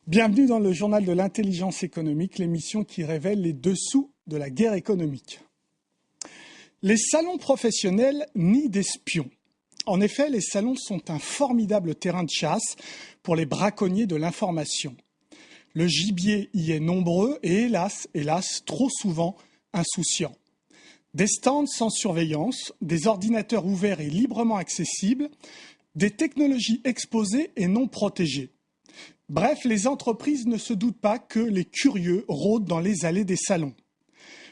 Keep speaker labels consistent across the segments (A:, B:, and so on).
A: Bienvenue dans le journal de l'intelligence économique, l'émission qui révèle les dessous de la guerre économique. Les salons professionnels nient d'espions. En effet, les salons sont un formidable terrain de chasse pour les braconniers de l'information. Le gibier y est nombreux et hélas, trop souvent insouciant. Des stands sans surveillance, des ordinateurs ouverts et librement accessibles, des technologies exposées et non protégées. Bref, les entreprises ne se doutent pas que les curieux rôdent dans les allées des salons.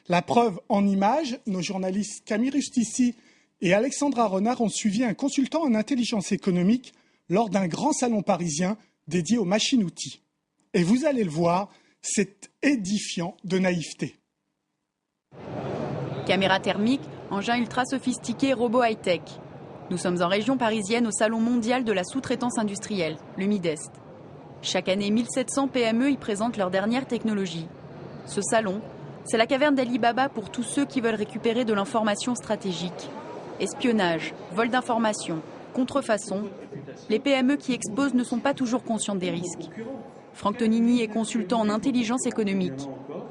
A: La preuve en images, nos journalistes Camille Rustici et Alexandra Renard ont suivi un consultant en intelligence économique lors d'un grand salon parisien dédié aux machines-outils. Et vous allez le voir, c'est édifiant de naïveté.
B: Caméra thermique, engins ultra sophistiqués, robots high-tech. Nous sommes en région parisienne au Salon mondial de la sous-traitance industrielle, le MIDEST. Chaque année, 1700 PME y présentent leur dernière technologie. Ce salon, c'est la caverne d'Ali Baba pour tous ceux qui veulent récupérer de l'information stratégique. Espionnage, vol d'informations, contrefaçon, les PME qui exposent ne sont pas toujours conscientes des risques. Franck Tonini est consultant en intelligence économique.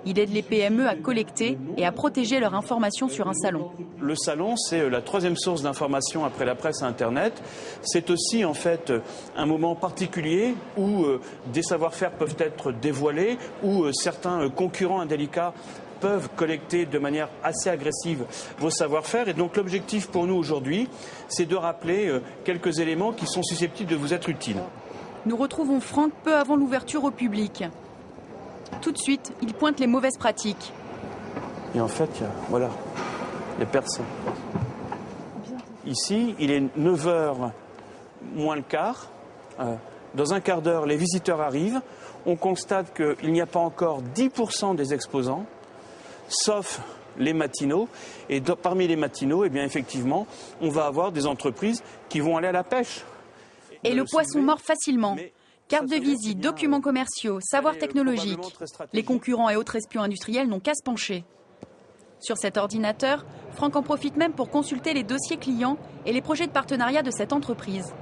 B: Il aide les PME à collecter et à protéger leurs informations sur un salon.
C: Le salon, c'est la troisième source d'information après la presse et Internet. C'est aussi en fait un moment particulier où des savoir-faire peuvent être dévoilés, où certains concurrents indélicats peuvent collecter de manière assez agressive vos savoir-faire. Et donc l'objectif pour nous aujourd'hui, c'est de rappeler quelques éléments qui sont susceptibles de vous être utiles.
B: Nous retrouvons Franck peu avant l'ouverture au public. Tout de suite, il pointe les mauvaises pratiques.
C: Et en fait, voilà, les personnes. Ici, il est 9h moins le quart. Dans un quart d'heure, les visiteurs arrivent. On constate qu'il n'y a pas encore 10% des exposants, sauf les matinaux. Et parmi les matinaux, eh bien, effectivement, on va avoir des entreprises qui vont aller à la pêche.
B: Et le poisson mord facilement. Carte de visite, documents commerciaux, savoirs technologiques. Les concurrents et autres espions industriels n'ont qu'à se pencher. Sur cet ordinateur, Franck en profite même pour consulter les dossiers clients et les projets de partenariat de cette entreprise.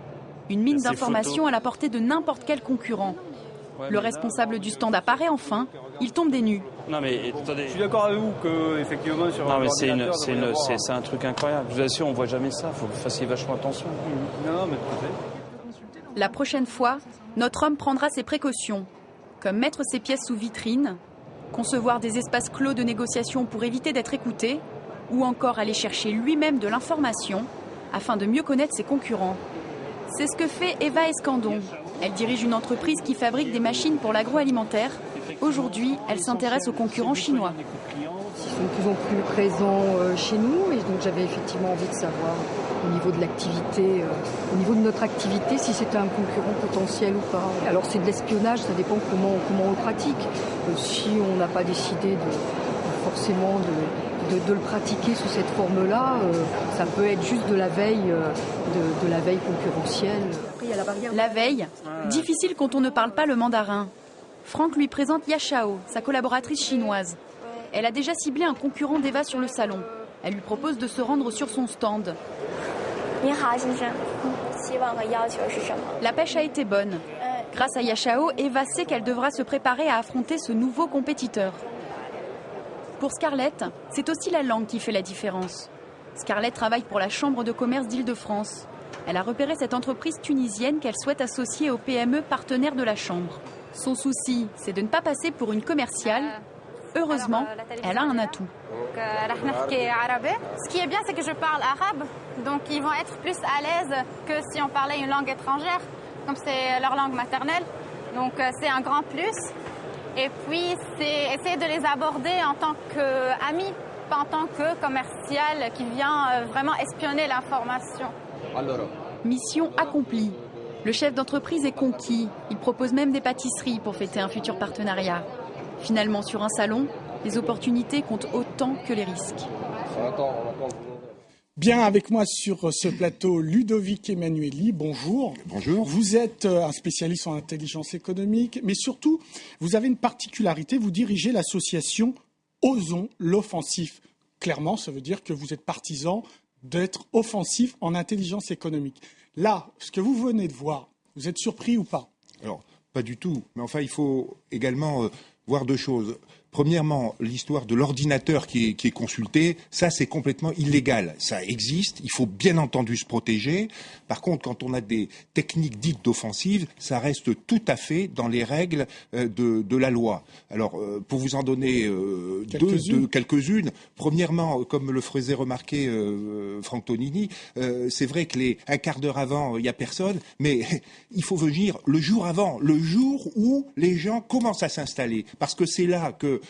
B: Une mine d'informations à la portée de n'importe quel concurrent. Le responsable du stand apparaît enfin, il tombe des nues.
C: Non mais attendez.
D: Je suis d'accord avec vous que effectivement sur
C: non mais c'est un truc incroyable. Je vous assure, on voit jamais ça. Faut que vous fassiez vachement attention.
D: Non mais peut-être.
B: La prochaine fois, notre homme prendra ses précautions, comme mettre ses pièces sous vitrine, concevoir des espaces clos de négociation pour éviter d'être écouté, ou encore aller chercher lui-même de l'information afin de mieux connaître ses concurrents. C'est ce que fait Eva Escandon. Elle dirige une entreprise qui fabrique des machines pour l'agroalimentaire. Aujourd'hui, elle s'intéresse aux concurrents chinois.
E: Ils sont de plus en plus présents chez nous et donc j'avais effectivement envie de savoir au niveau de l'activité, au niveau de notre activité, si c'était un concurrent potentiel ou pas. Alors c'est de l'espionnage, ça dépend comment on le pratique. Si on n'a pas décidé forcément de le pratiquer sous cette forme-là, ça peut être juste de la veille, de la veille concurrentielle.
B: La veille, difficile quand on ne parle pas le mandarin. Franck lui présente Yashao, sa collaboratrice chinoise. Elle a déjà ciblé un concurrent d'Eva sur le salon. Elle lui propose de se rendre sur son stand. La pêche a été bonne. Grâce à Yashao, Eva sait qu'elle devra se préparer à affronter ce nouveau compétiteur. Pour Scarlett, c'est aussi la langue qui fait la différence. Scarlett travaille pour la Chambre de commerce d'Île-de-France. Elle a repéré cette entreprise tunisienne qu'elle souhaite associer aux PME partenaires de la Chambre. Son souci, c'est de ne pas passer pour une commerciale. Heureusement, elle a un atout.
F: Ce qui est bien, c'est que je parle arabe, donc ils vont être plus à l'aise que si on parlait une langue étrangère, comme c'est leur langue maternelle. Donc c'est un grand plus. Et puis, c'est essayer de les aborder en tant qu'amis, pas en tant que commercial qui vient vraiment espionner l'information.
B: Mission accomplie. Le chef d'entreprise est conquis. Il propose même des pâtisseries pour fêter un futur partenariat. Finalement, sur un salon, les opportunités comptent autant que les risques.
A: Bien, avec moi sur ce plateau, Ludovic Emanueli, bonjour.
G: Bonjour.
A: Vous êtes un spécialiste en intelligence économique, mais surtout, vous avez une particularité, vous dirigez l'association Osons l'offensif. Clairement, ça veut dire que vous êtes partisan d'être offensif en intelligence économique. Là, ce que vous venez de voir, vous êtes surpris ou pas ?
G: Alors, Pas du tout. Mais enfin, il faut également voir deux choses. Premièrement, l'histoire de l'ordinateur qui est consulté, ça c'est complètement illégal. Ça existe, il faut bien entendu se protéger. Par contre, quand on a des techniques dites d'offensive, ça reste tout à fait dans les règles de la loi. Alors, pour vous en donner quelques-unes. Premièrement, comme le faisait remarquer Franck Tonini, c'est vrai que un quart d'heure avant, il n'y a personne, mais il faut venir le jour avant, le jour où les gens commencent à s'installer. Parce que c'est là que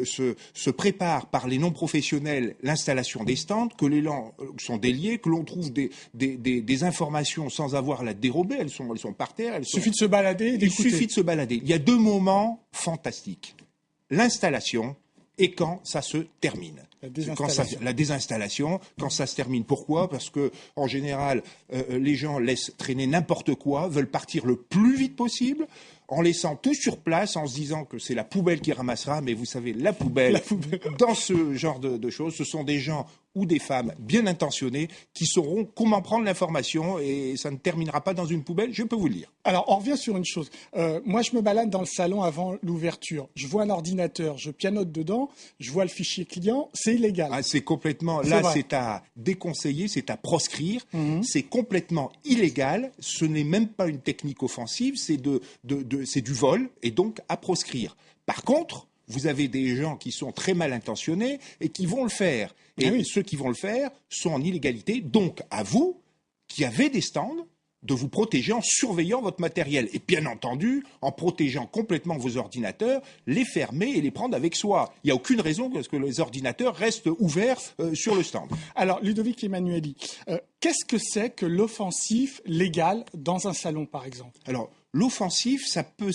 G: se prépare par les non-professionnels l'installation des stands, que les gens sont déliés, que l'on trouve des informations sans avoir à la dérober, elles sont par terre.
A: Il suffit de se balader et d'écouter.
G: Il suffit de se balader. Il y a deux moments fantastiques. L'installation et quand ça se termine. La désinstallation, quand ça se termine. Pourquoi ? Parce que, en général, les gens laissent traîner n'importe quoi, veulent partir le plus vite possible, en laissant tout sur place, en se disant que c'est la poubelle qui ramassera. Mais vous savez, la poubelle. Dans ce genre de choses, ce sont des gens ou des femmes bien intentionnées qui sauront comment prendre l'information et ça ne terminera pas dans une poubelle, je peux vous le dire.
A: Alors, on revient sur une chose. Moi, je me balade dans le salon avant l'ouverture. Je vois un ordinateur, je pianote dedans, je vois le fichier client, c'est illégal.
G: Ah, c'est complètement... Là, c'est à déconseiller, c'est à proscrire. C'est complètement illégal. Ce n'est même pas une technique offensive, c'est du vol et donc à proscrire. Par contre, vous avez des gens qui sont très mal intentionnés et qui vont le faire. Et ceux qui vont le faire sont en illégalité. Donc, à vous, qui avez des stands, de vous protéger en surveillant votre matériel. Et bien entendu, en protégeant complètement vos ordinateurs, les fermer et les prendre avec soi. Il n'y a aucune raison que les ordinateurs restent ouverts sur le stand.
A: Alors, Ludovic Emanueli, qu'est-ce que c'est que l'offensif légal dans un salon, par exemple ?
G: Alors, l'offensif, ça peut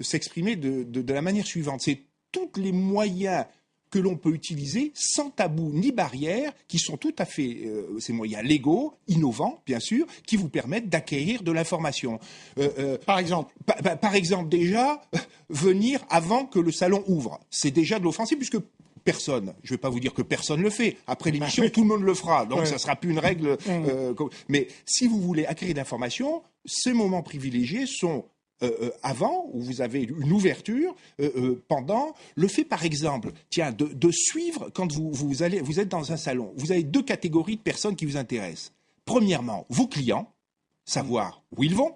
G: s'exprimer de la manière suivante. C'est tous les moyens que l'on peut utiliser sans tabou ni barrière, qui sont tout à fait ces moyens légaux, innovants, bien sûr, qui vous permettent d'acquérir de l'information.
A: Par exemple
G: Par exemple, déjà, venir avant que le salon ouvre. C'est déjà de l'offensive, puisque personne, je ne vais pas vous dire que personne le fait. Après l'émission, tout le monde le fera. Donc, ça ne sera plus une règle. Mais si vous voulez acquérir d'informations, ces moments privilégiés sont avant, où vous avez une ouverture, pendant, le fait par exemple, de suivre quand vous êtes dans un salon. Vous avez deux catégories de personnes qui vous intéressent. Premièrement, vos clients, savoir où ils vont,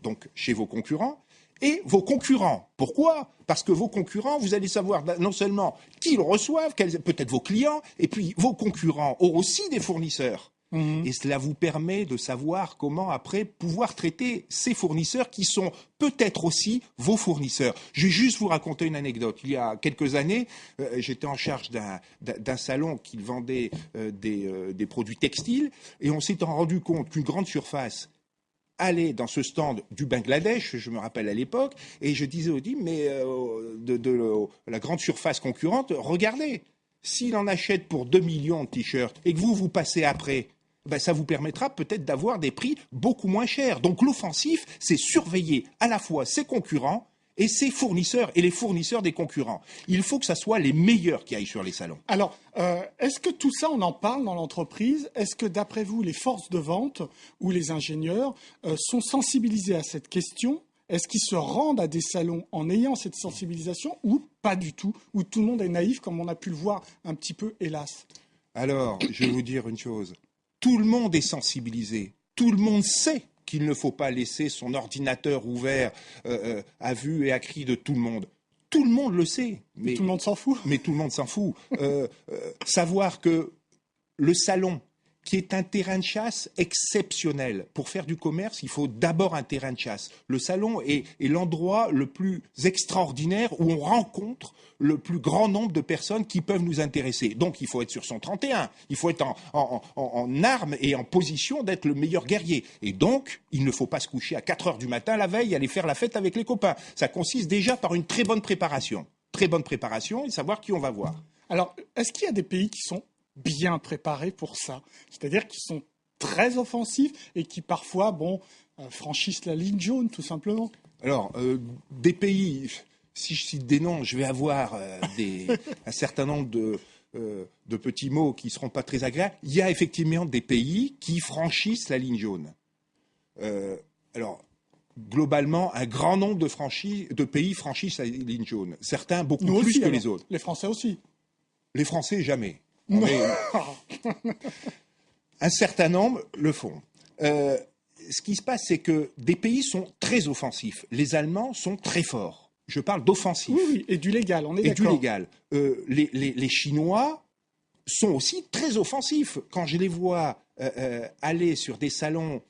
G: donc chez vos concurrents, et vos concurrents. Pourquoi ? Parce que vos concurrents, vous allez savoir non seulement qui ils reçoivent, peut-être vos clients, et puis vos concurrents ont aussi des fournisseurs. Et cela vous permet de savoir comment après pouvoir traiter ces fournisseurs qui sont peut-être aussi vos fournisseurs. Je vais juste vous raconter une anecdote. Il y a quelques années, j'étais en charge d'un salon qui vendait des produits textiles et on s'est rendu compte qu'une grande surface allait dans ce stand du Bangladesh, je me rappelle à l'époque, et je disais au DIM, mais de la grande surface concurrente, regardez, s'il en achète pour 2 millions de t-shirts et que vous passez après, ça vous permettra peut-être d'avoir des prix beaucoup moins chers. Donc l'offensif, c'est surveiller à la fois ses concurrents et ses fournisseurs et les fournisseurs des concurrents. Il faut que ce soit les meilleurs qui aillent sur les salons.
A: Alors, est-ce que tout ça, on en parle dans l'entreprise ? Est-ce que d'après vous, les forces de vente ou les ingénieurs sont sensibilisés à cette question ? Est-ce qu'ils se rendent à des salons en ayant cette sensibilisation ou pas du tout ? Ou tout le monde est naïf comme on a pu le voir un petit peu, hélas ?
G: Alors, je vais vous dire une chose. Tout le monde est sensibilisé. Tout le monde sait qu'il ne faut pas laisser son ordinateur ouvert à vue et à cri de tout le monde. Tout le monde le sait.
A: Mais tout le monde s'en fout.
G: Mais tout le monde s'en fout. Savoir que le salon, qui est un terrain de chasse exceptionnel. Pour faire du commerce, il faut d'abord un terrain de chasse. Le salon est l'endroit le plus extraordinaire où on rencontre le plus grand nombre de personnes qui peuvent nous intéresser. Donc il faut être sur son 31, il faut être en armes et en position d'être le meilleur guerrier. Et donc, il ne faut pas se coucher à 4 heures du matin la veille et aller faire la fête avec les copains. Ça consiste déjà par une très bonne préparation. Très bonne préparation et savoir qui on va voir.
A: Alors, est-ce qu'il y a des pays qui sont bien préparés pour ça, c'est-à-dire qui sont très offensifs et qui parfois, franchissent la ligne jaune, tout simplement?
G: Alors, des pays, si je cite des noms, je vais avoir un certain nombre de petits mots qui ne seront pas très agréables. Il y a effectivement des pays qui franchissent la ligne jaune. Alors, globalement, un grand nombre de pays franchissent la ligne jaune. Certains beaucoup
A: Nous
G: plus
A: aussi,
G: que
A: alors.
G: les autres.
A: Les Français aussi.
G: Les Français, jamais.
A: Non.
G: Mais un certain nombre le font. Ce qui se passe, c'est que des pays sont très offensifs. Les Allemands sont très forts. Je parle d'offensif.
A: Oui, et du légal, on est
G: Et du
A: d'accord.
G: légal. Les Chinois sont aussi très offensifs. Quand je les vois aller sur des salons,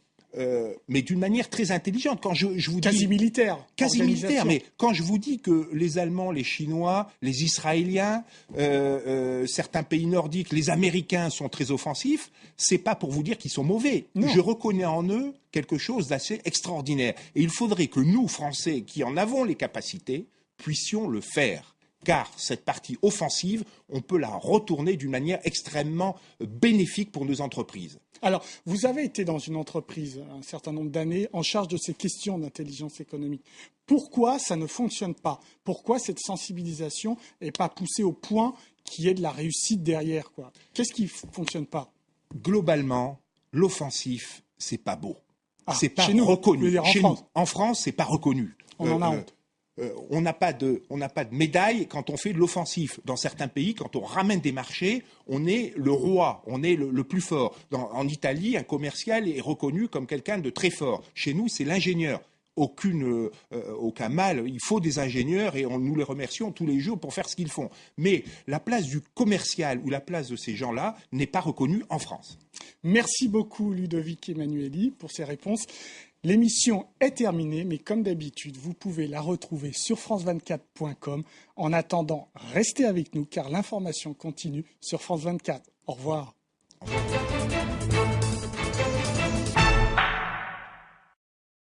G: mais d'une manière très intelligente. Quand je vous dis
A: Quasi militaire.
G: quasi
A: organisation.
G: militaire, mais quand je vous dis que les Allemands, les Chinois, les Israéliens, certains pays nordiques, les Américains sont très offensifs, c'est pas pour vous dire qu'ils sont mauvais.
A: Non.
G: Je reconnais en eux quelque chose d'assez extraordinaire. Et il faudrait que nous, Français, qui en avons les capacités, puissions le faire. Car cette partie offensive, on peut la retourner d'une manière extrêmement bénéfique pour nos entreprises.
A: Alors, vous avez été dans une entreprise un certain nombre d'années en charge de ces questions d'intelligence économique. Pourquoi ça ne fonctionne pas? Pourquoi cette sensibilisation n'est pas poussée au point qu'il y ait de la réussite derrière, quoi? Qu'est-ce qui ne fonctionne pas?
G: Globalement, l'offensif, c'est pas beau. C'est pas
A: chez nous,
G: reconnu.
A: vous voulez dire en
G: Chez
A: France.
G: nous. En France, c'est pas reconnu.
A: On en a honte.
G: On n'a pas de médaille quand on fait de l'offensif. Dans certains pays, quand on ramène des marchés, on est le roi, on est le plus fort. En Italie, un commercial est reconnu comme quelqu'un de très fort. Chez nous, c'est l'ingénieur. Aucun mal, il faut des ingénieurs et nous les remercions tous les jours pour faire ce qu'ils font. Mais la place du commercial ou la place de ces gens-là n'est pas reconnue en France.
A: Merci beaucoup Ludovic Emanueli pour ces réponses. L'émission est terminée, mais comme d'habitude, vous pouvez la retrouver sur france24.com. En attendant, restez avec nous car l'information continue sur France 24. Au revoir.
G: Au revoir.